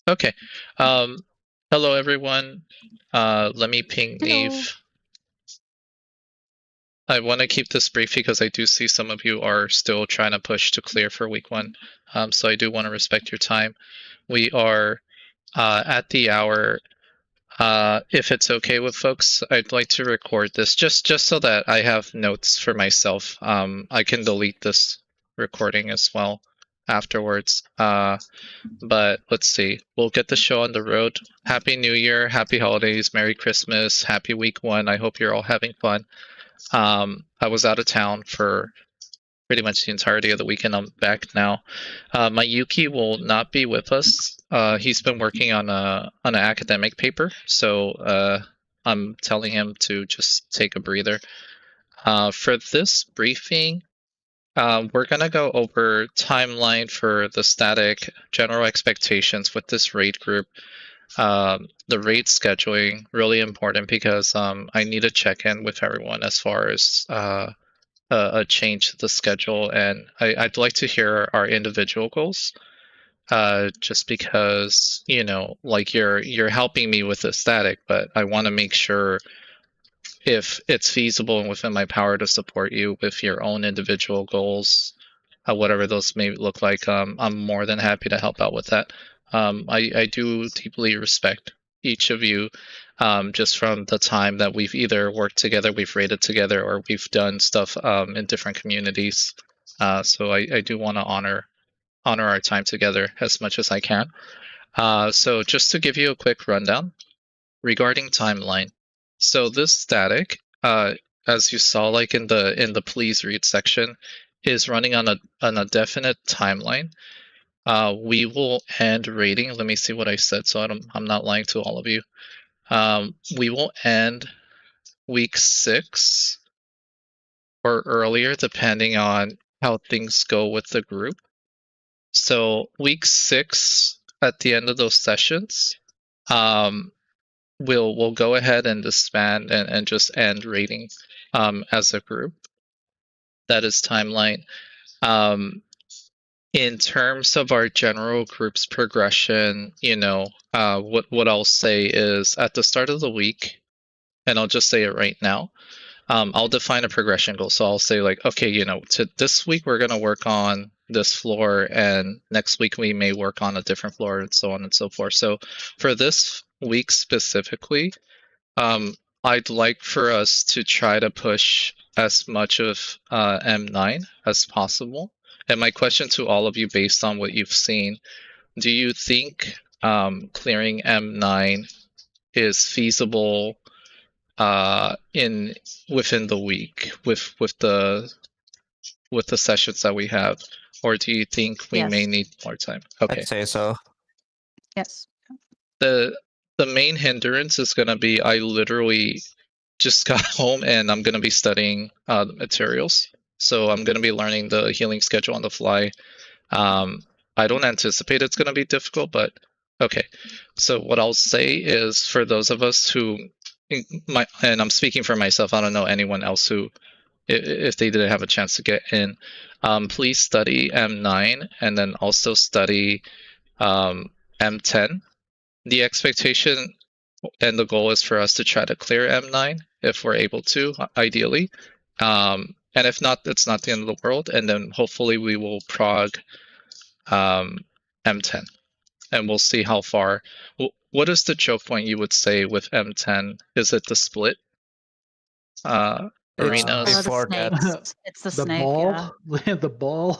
Okay. Hello everyone. Let me ping Hello. Eve. I want to keep this brief because I do see some of you are still trying to push to clear for week 1. So I do want to respect your time. We are at the hour. If it's okay with folks, I'd like to record this just so that I have notes for myself. I can delete this recording as well afterwards. But let's see. We'll get the show on the road. Happy New Year, happy holidays, Merry Christmas, happy week 1. I hope you're all having fun. I was out of town for pretty much the entirety of the weekend. I'm back now. My Yuki will not be with us. He's been working on an academic paper, so I'm telling him to just take a breather. For this briefing, we're going to go over timeline for the static, general expectations with this raid group. The raid scheduling, really important because I need to check in with everyone as far as a change to the schedule, and I'd like to hear our individual goals. Just because, like you're helping me with the static, but I want to make sure if it's feasible and within my power to support you with your own individual goals, whatever those may look like. I'm more than happy to help out with that. I do deeply respect each of you, just from the time that we've either worked together, we've raided together, or we've done stuff in different communities. So I do want to honor our time together as much as I can. So just to give you a quick rundown regarding timeline. So this static, as you saw, like in the please read section, is running on a definite timeline. We will end rating. Let me see what I said, so I'm not lying to all of you. We will end week 6 or earlier, depending on how things go with the group. So week 6, at the end of those sessions, we'll go ahead and disband and just end rating as a group. That is timeline. In terms of our general group's progression, what I'll say is at the start of the week, and I'll just say it right now, I'll define a progression goal. So I'll say like, okay, to this week we're gonna work on this floor, and next week we may work on a different floor, and so on and so forth. So for this week specifically, I'd like for us to try to push as much of M9 as possible. And my question to all of you, based on what you've seen, do you think clearing M9 is feasible within the week with the sessions that we have, or do you think we may Yes. need more time? Okay. I'd say so. Yes. The main hindrance is going to be I literally just got home and I'm going to be studying the materials. So I'm going to be learning the healing schedule on the fly. I don't anticipate it's going to be difficult, but okay. So what I'll say is for those of us who, and I'm speaking for myself, I don't know anyone else who, if they didn't have a chance to get in, please study M9 and then also study M10. The expectation and the goal is for us to try to clear M9 if we're able to, ideally. And if not, it's not the end of the world. And then hopefully we will prog M10, and we'll see how far. What is the choke point you would say with M10? Is it the split? Arenas? The Before that. snakes. It's the The snake. ball, Yeah. the ball,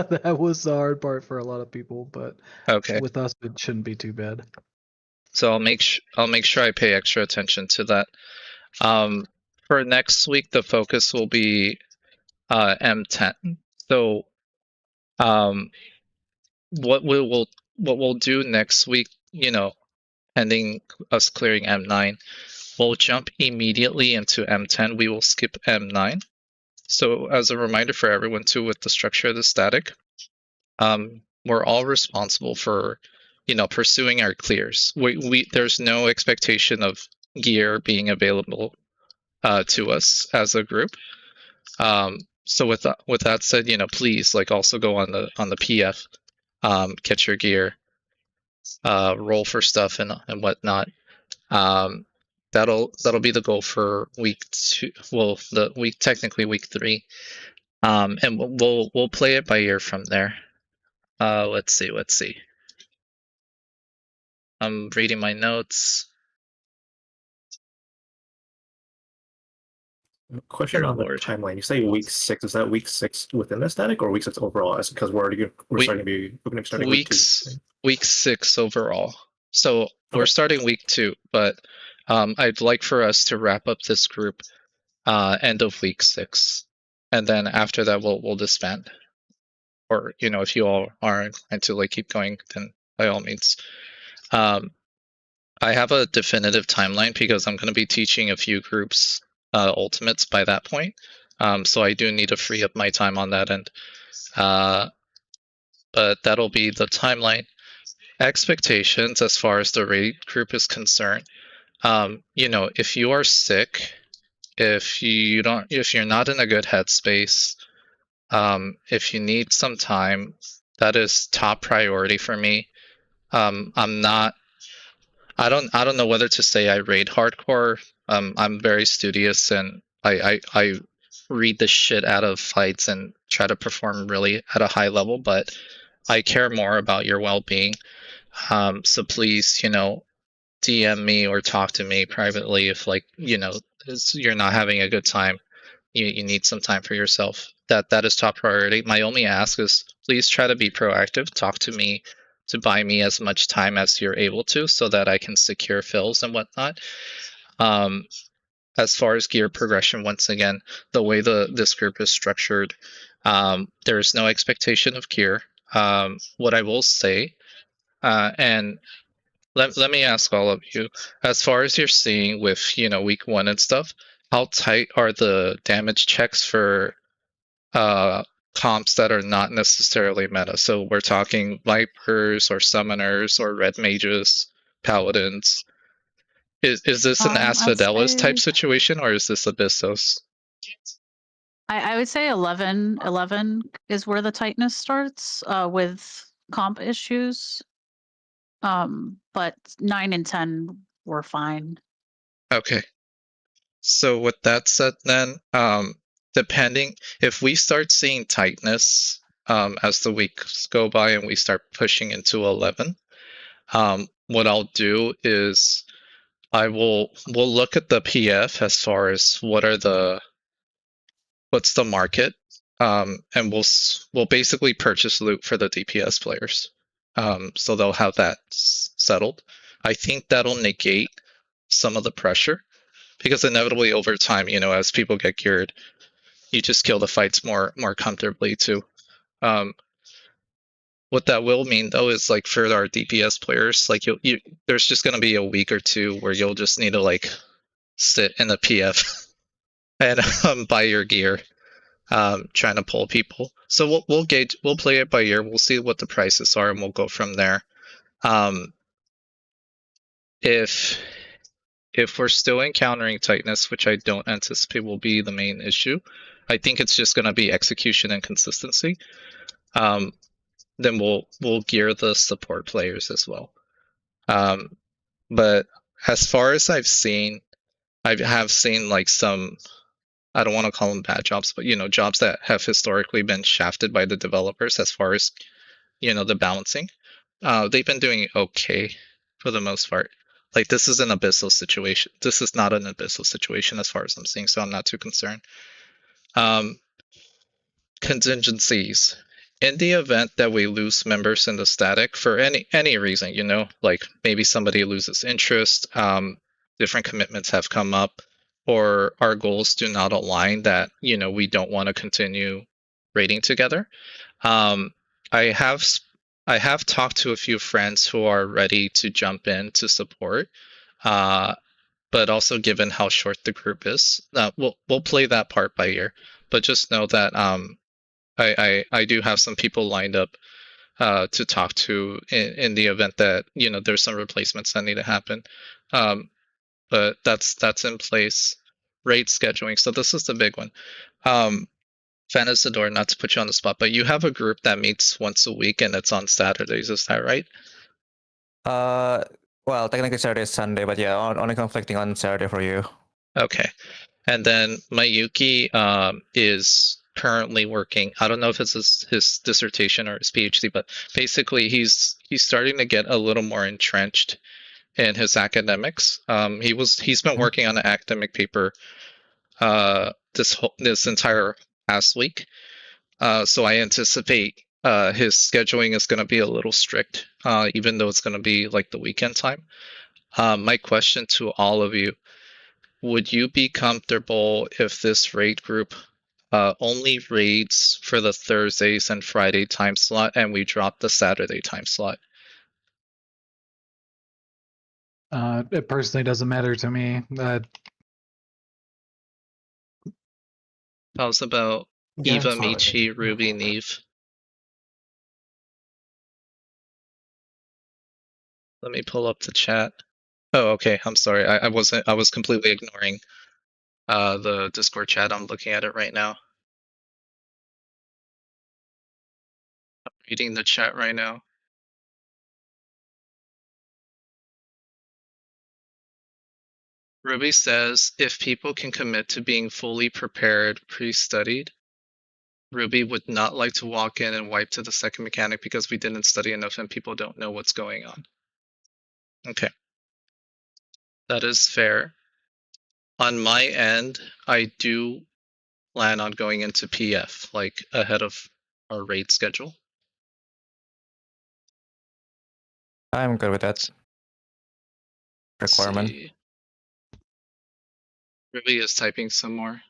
that was the hard part for a lot of people, but Okay. with us it shouldn't be too bad. So I'll make sure I pay extra attention to that. For next week, the focus will be M10. So, what we'll do next week, pending us clearing M9, we'll jump immediately into M10. We will skip M9. So, as a reminder for everyone too, with the structure of the static, we're all responsible for, pursuing our clears. There's no expectation of gear being available to us as a group. So with that said, please also go on the PF, catch your gear. roll for stuff and whatnot. Um, that'll be the goal for week 2. Well, the week technically week 3. And we'll play it by ear from there. Let's see, let's see. I'm reading my notes. Question Dear on the Lord. timeline. You say week 6. Is that week 6 within the static or week 6 overall? Because we're Week starting to be starting week 2. weeks week 6 overall. So we're Okay. starting week 2, but I'd like for us to wrap up this group end of week 6, and then after that we'll disband. Or if you all are inclined to like keep going, then by all means. Um, I have a definitive timeline because I'm going to be teaching a few groups ultimates by that point. So I do need to free up my time on that end. But that'll be the timeline. Expectations as far as the raid group is concerned. If you are sick, if you're not in a good headspace, if you need some time, that is top priority for me. I'm not. I don't know whether to say I raid hardcore. I'm very studious and I read the shit out of fights and try to perform really at a high level, but I care more about your well-being. So please, DM me or talk to me privately if you're not having a good time. You need some time for yourself. That is top priority. My only ask is please try to be proactive. Talk to me to buy me as much time as you're able to so that I can secure fills and whatnot. Um, as far as gear progression, once again, the way this group is structured, there is no expectation of gear. What I will say, and let me ask all of you, as far as you're seeing with week 1 and stuff, how tight are the damage checks for uh, comps that are not necessarily meta? So we're talking Vipers or Summoners or Red Mages, Paladins. Is this an I'd Asphodelos type say situation or is this Abyssos? I would say 11 is where the tightness starts with comp issues. But 9 and 10 were fine. Okay. So with that said, then, depending if we start seeing tightness as the weeks go by and we start pushing into 11, what I'll do is we'll look at the PF as far as what's the market, and we'll basically purchase loot for the DPS players, so they'll have that settled. I think that'll negate some of the pressure because inevitably over time, as people get geared, you just kill the fights more comfortably too. Um, what that will mean though is like for our DPS players, like there's just gonna be a week or two where you'll just need to like sit in the PF and buy your gear, trying to pull people. So we'll play it by ear. We'll see what the prices are, and we'll go from there. Um, if if we're still encountering tightness, which I don't anticipate will be the main issue, I think it's just going to be execution and consistency. Then we'll gear the support players as well. But as far as I have seen like some, I don't want to call them bad jobs, but jobs that have historically been shafted by the developers as far as the balancing. They've been doing okay for the most part. Like this is an abyssal situation. This is not an abyssal situation as far as I'm seeing, so I'm not too concerned. Um, Contingencies. In the event that we lose members in the static for any reason, like maybe somebody loses interest, different commitments have come up, or our goals do not align that we don't want to continue raiding together. I have talked to a few friends who are ready to jump in to support, but also given how short the group is, we'll play that part by ear. But just know that I do have some people lined up to talk to in the event that there's some replacements that need to happen. But that's in place. Raid scheduling. So this is the big one. Fanisador, not to put you on the spot, but you have a group that meets once a week and it's on Saturdays. Is that right? Well, technically Saturday is Sunday, but yeah, only conflicting on Saturday for you. Okay. And then Mayuki is currently working. I don't know if it's his dissertation or his PhD, but basically he's starting to get a little more entrenched in his academics. He's been working on an academic paper this entire past week. So I anticipate his scheduling is going to be a little strict, even though it's going to be like the weekend time. My question to all of you: would you be comfortable if this raid group only raids for the Thursdays and Friday time slot, and we drop the Saturday time slot? It personally doesn't matter to me. How's about Yeah, Eva, it's fine with me. Michi, Ruby, Neve? Let me pull up the chat. Oh, okay. I'm sorry. I wasn't. I was completely ignoring the Discord chat. I'm looking at it right now. I'm reading the chat right now. Ruby says, if people can commit to being fully prepared, pre-studied, Ruby would not like to walk in and wipe to the second mechanic because we didn't study enough and people don't know what's going on. Okay. That is fair. On my end, I do plan on going into PF, like ahead of our raid schedule. I'm good with that Let's requirement. see. Ruby is typing some more.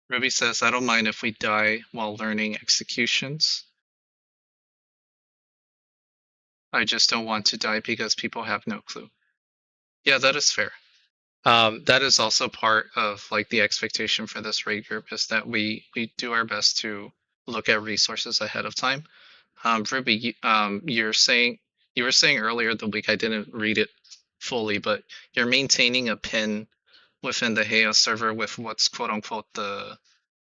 Ruby says, I don't mind if we die while learning executions. I just don't want to die because people have no clue. Yeah, that is fair. That is also part of like the expectation for this raid group is that we do our best to look at resources ahead of time. Ruby, you were saying earlier the week, I didn't read it fully, but you're maintaining a pin within the Heia server with what's quote unquote the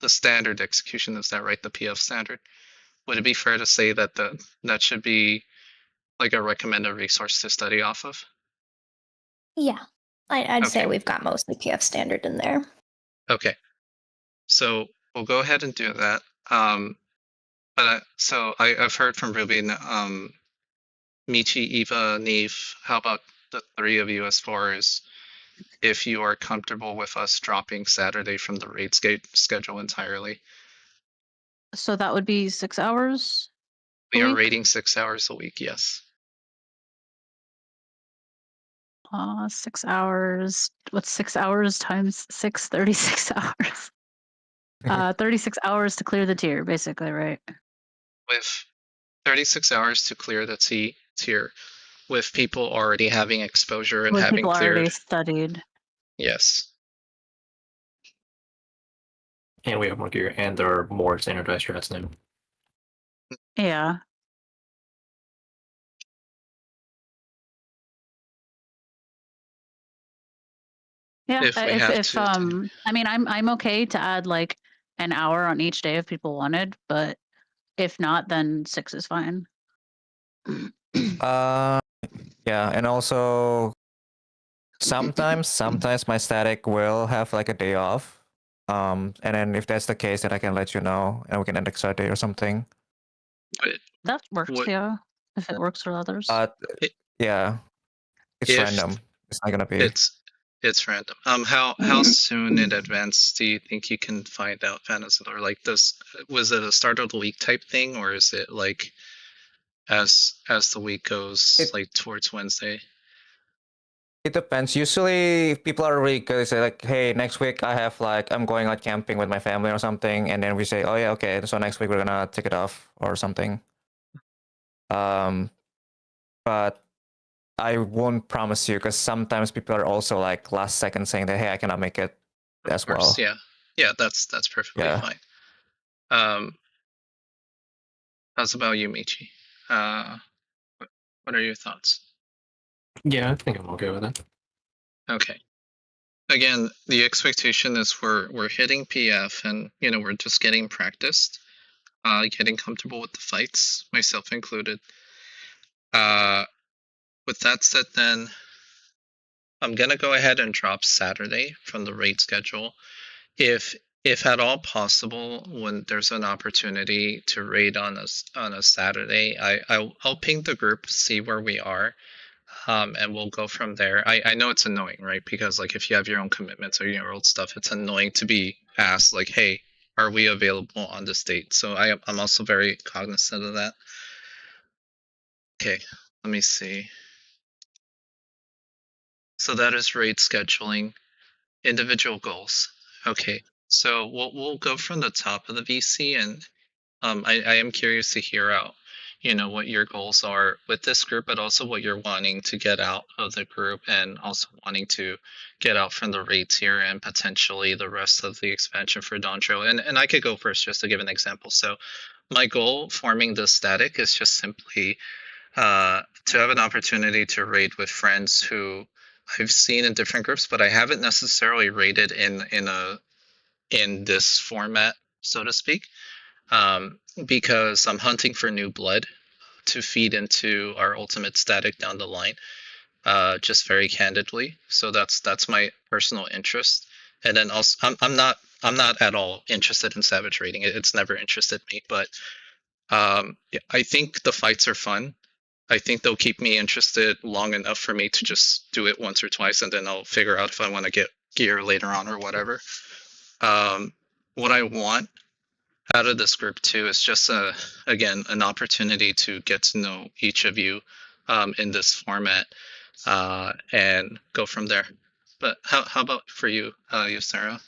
standard execution. Is that right? The PF standard. Would it be fair to say that that should be like a recommended resource to study off of? Yeah, I'd say Okay. we've got mostly PF standard in there. Okay, so we'll go ahead and do that. So I've heard from Ruby, Michi, Eva, Neve. How about the three of you as far as if you are comfortable with us dropping Saturday from the raid schedule entirely? So that would be 6 hours. We a are week? raiding 6 hours a week, yes. 6 hours. What's 6 hours times 6? 36 hours. 36 hours to clear the tier, basically, right? With 36 hours to clear the tier, with people already having exposure and With having people already cleared. studied. Yes. And we have more gear, and there are more standardized strats now. Yeah. Yeah, If we have to. I mean, I'm okay to add like an hour on each day if people wanted, but if not, then 6 is fine. Yeah, and also sometimes my static will have like a day off. And then if that's the case, then I can let you know, and we can index our day or something. That works, What- yeah. If it works for others. Yeah, it's If random. It's not gonna be. It's random. How soon in advance do you think you can find out, Vanessa? Or like was it a start of the week type thing, or is it like as the week goes like towards Wednesday? It depends. Usually, if people are really good, they say like, "Hey, next week I have like I'm going out camping with my family or something," and then we say, "Oh yeah, okay, so next week we're gonna take it off or something." But I won't promise you because sometimes people are also like last second saying that, "Hey, I cannot make it," as Of course, well. yeah, that's perfectly Yeah. fine. How's about you, Michi? What are your thoughts? Yeah, I think I'm okay with that. Okay. Again, the expectation is we're hitting PF and we're just getting practiced. getting comfortable with the fights, myself included. With that said, then I'm gonna go ahead and drop Saturday from the raid schedule. If at all possible, when there's an opportunity to raid on a Saturday, I'll ping the group, see where we are, and we'll go from there. I know it's annoying, right? Because like if you have your own commitments or your old stuff, it's annoying to be asked like, hey, are we available on this date? So I'm also very cognizant of that. Okay, let me see. So that is raid scheduling. Individual goals. Okay, so we'll go from the top of the VC, and I am curious to hear out, what your goals are with this group, but also what you're wanting to get out of the group, and also wanting to get out from the raids here and potentially the rest of the expansion for Dondro. And I could go first just to give an example. So my goal forming this static is just simply to have an opportunity to raid with friends who I've seen in different groups, but I haven't necessarily raided in this format, so to speak, because I'm hunting for new blood to feed into our ultimate static down the line, just very candidly. So that's my personal interest. And then also, I'm not at all interested in savage raiding. It's never interested me, but yeah, I think the fights are fun. I think they'll keep me interested long enough for me to just do it once or twice, and then I'll figure out if I want to get gear later on or whatever. What I want out of this group too is just again an opportunity to get to know each of you in this format and go from there. But how about for you, Sarah?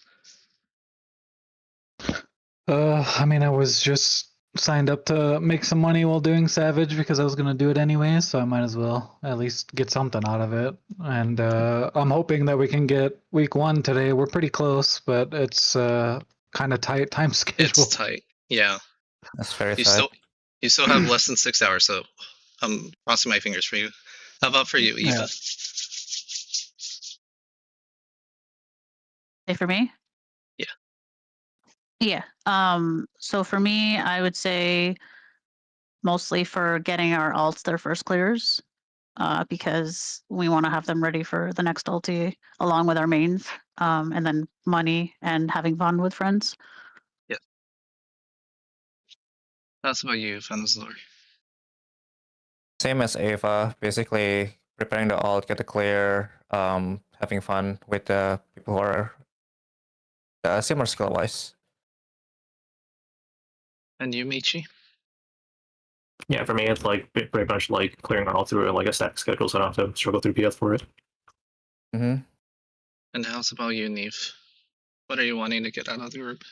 I mean, I was just signed up to make some money while doing Savage because I was gonna do it anyway, so I might as well at least get something out of it. And I'm hoping that we can get week 1 today. We're pretty close, but it's kind of tight time schedule. It's tight. Yeah. That's very You tight. still have less than 6 hours, so I'm crossing my fingers for you. How about for you, Eva? Say for me? Yeah. Yeah. So for me, I would say mostly for getting our alts their first clears, because we want to have them ready for the next ulti along with our mains, and then money and having fun with friends. Yeah. That's about you, Fenzlor. Same as Ava, basically preparing the alt, get the clear, having fun with the people who are similar skill wise. And you, Michi? Yeah, for me, it's like pretty much like clearing all through like a static schedule, so I don't have to struggle through PF for it. Mm-hmm. And how's about you, Neve? What are you wanting to get out of the group?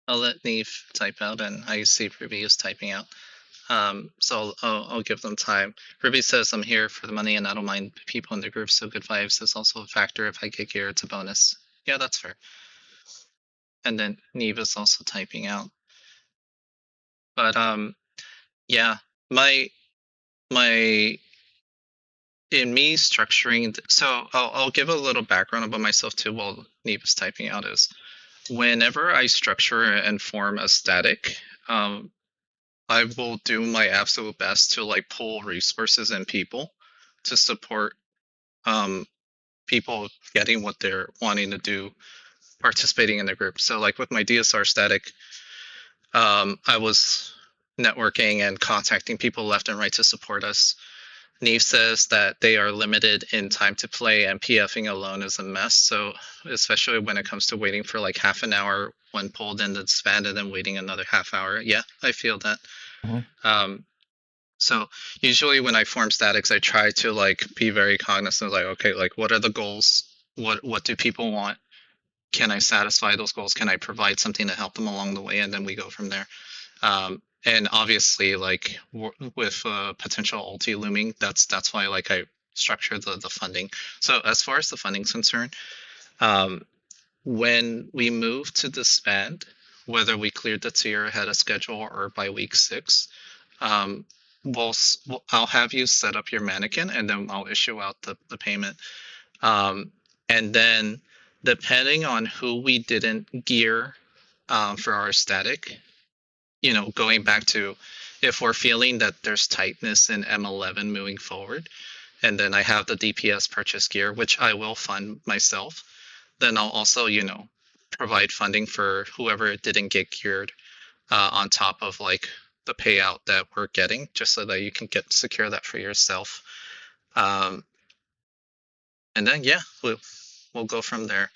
I'll let Neve type out, and I see Ruby is typing out. So I'll give them time. Ruby says, I'm here for the money and I don't mind people in the group, so good vibes is also a factor. If I get gear, it's a bonus. Yeah, that's fair. And then Neve is also typing out. But yeah, my in me structuring, so I'll give a little background about myself too while Neve is typing out is, whenever I structure and form a static, I will do my absolute best to like pull resources and people to support people getting what they're wanting to do, participating in the group. So like with my DSR static, I was networking and contacting people left and right to support us. Neve says that they are limited in time to play, and PFing alone is a mess. So especially when it comes to waiting for like half an hour when pulled in to disband and then waiting another half hour. Yeah, I feel that. So usually when I form statics, I try to like be very cognizant, like, okay, like what are the goals? What do people want? Can I satisfy those goals? Can I provide something to help them along the way? And then we go from there. And obviously, like with potential ulti looming, that's why like I structure the funding. So as far as the funding's concerned, when we move to disband, whether we cleared the tier ahead of schedule or by week 6, I'll have you set up your mannequin, and then I'll issue out the payment. And then depending on who we didn't gear for our static, you know, going back to if we're feeling that there's tightness in M11 moving forward, and then I have the DPS purchase gear, which I will fund myself, then I'll also, you know, provide funding for whoever didn't get geared on top of like the payout that we're getting, just so that you can secure that for yourself. And then yeah, we'll go from there.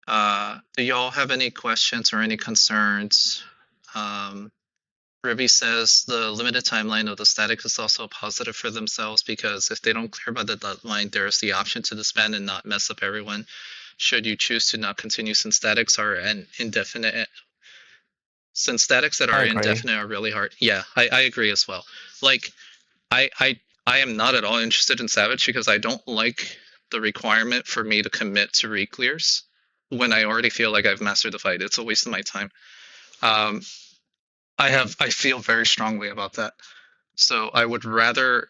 Do y'all have any questions or any concerns? Ruby says the limited timeline of the static is also a positive for themselves, because if they don't clear by the deadline, there's the option to disband and not mess up everyone. Should you choose to not continue, since statics are an indefinite. Since statics that are indefinite are really hard. Yeah, I agree as well. Like, I am not at all interested in Savage because I don't like the requirement for me to commit to re-clears when I already feel like I've mastered the fight. It's a waste of my time. I feel very strongly about that. So I would rather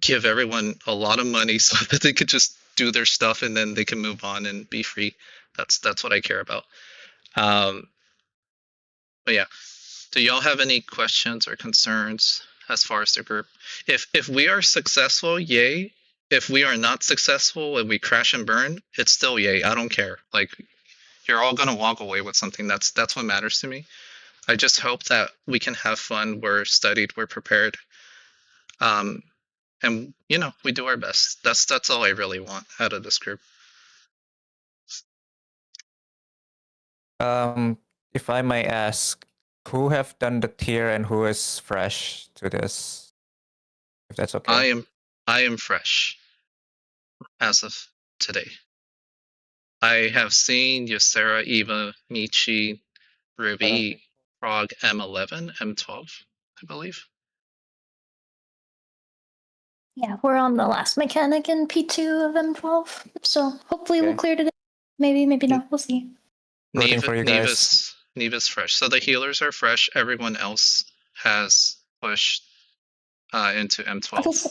give everyone a lot of money so that they could just do their stuff and then they can move on and be free. That's what I care about. But yeah, do y'all have any questions or concerns as far as the group? If we are successful, yay. If we are not successful and we crash and burn, it's still yay. I don't care. Like, you're all gonna walk away with something. That's what matters to me. I just hope that we can have fun. We're studied. We're prepared. And you know, we do our best. That's all I really want out of this group. If I may ask, who have done the tier and who is fresh to this? If that's okay. I am fresh as of today. I have seen Ysera, Eva, Michi, Ruby, Frog, M11, M12, I believe. Yeah, we're on the last mechanic in P2 of M12, so hopefully we'll clear today. Maybe, maybe not. We'll see. Rooting for you guys. Neva's fresh. So the healers are fresh. Everyone else has pushed into M12.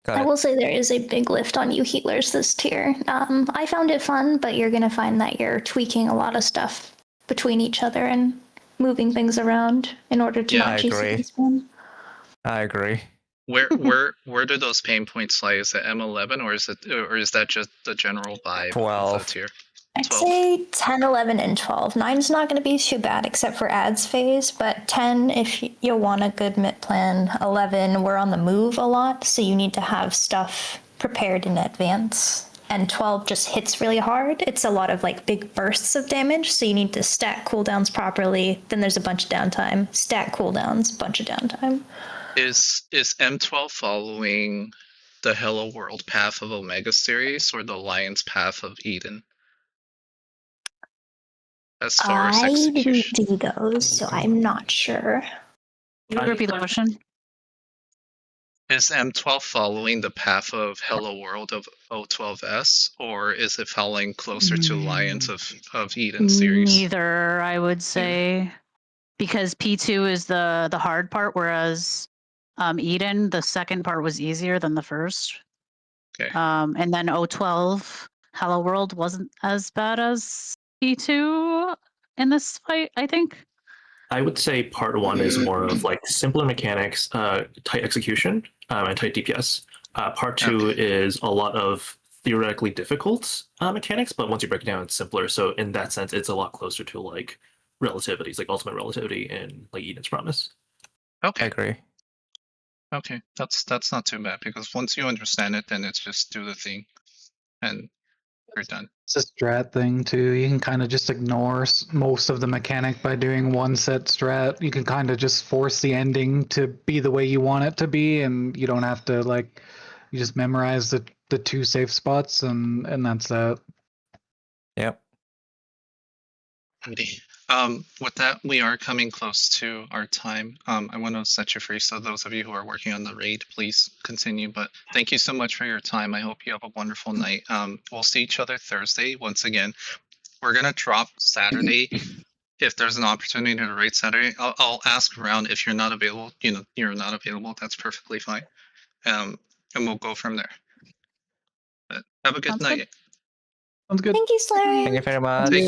I will say there is a big lift on you healers this tier. I found it fun, but you're gonna find that you're tweaking a lot of stuff between each other and moving things around in order to not chase against one. I agree. Where do those pain points lie? Is it M11 or is that just the general vibe 12. of the tier? I'd 12. say 10, 11, and 12. 9's not going to be too bad except for ads phase, but 10 if you want a good mid plan. 11, we're on the move a lot, so you need to have stuff prepared in advance. And 12 just hits really hard. It's a lot of like big bursts of damage, so you need to stack cooldowns properly. Then there's a bunch of downtime. Stack cooldowns, bunch of downtime. Is M12 following the Hello World path of Omega series or the Lion's path of Eden? As far as execution. I didn't do those, so I'm not sure. Can you repeat the question? Is M12 following the path of Hello World of O12S, or is it following closer to Lions of Eden series? Neither, I would say, because P2 is the hard part, whereas Eden, the second part was easier than the first. Okay. And then O12 Hello World wasn't as bad as P2 in this fight, I think. I would say part 1 is more of like simpler mechanics, tight execution, and tight DPS. Part 2 is a lot of theoretically difficult mechanics, but once you break it down, it's simpler. So in that sense, it's a lot closer to like relativities, like ultimate relativity in like Eden's Promise. Okay. I agree. Okay, that's not too bad, because once you understand it, then it's just do the thing, and you're done. It's a strat thing too. You can kind of just ignore most of the mechanic by doing one set strat. You can kind of just force the ending to be the way you want it to be, and you don't have to like. You just memorize the 2 safe spots, and that's that. Yep. With that, we are coming close to our time. I want to set you free, so those of you who are working on the raid, please continue. But thank you so much for your time. I hope you have a wonderful night. We'll see each other Thursday. Once again, we're gonna drop Saturday. If there's an opportunity to raid Saturday, I'll ask around. If you're not available, you know, you're not available. That's perfectly fine. And we'll go from there. But have a good night. Sounds good. Thank you, Slayer. Thank you very much. Thank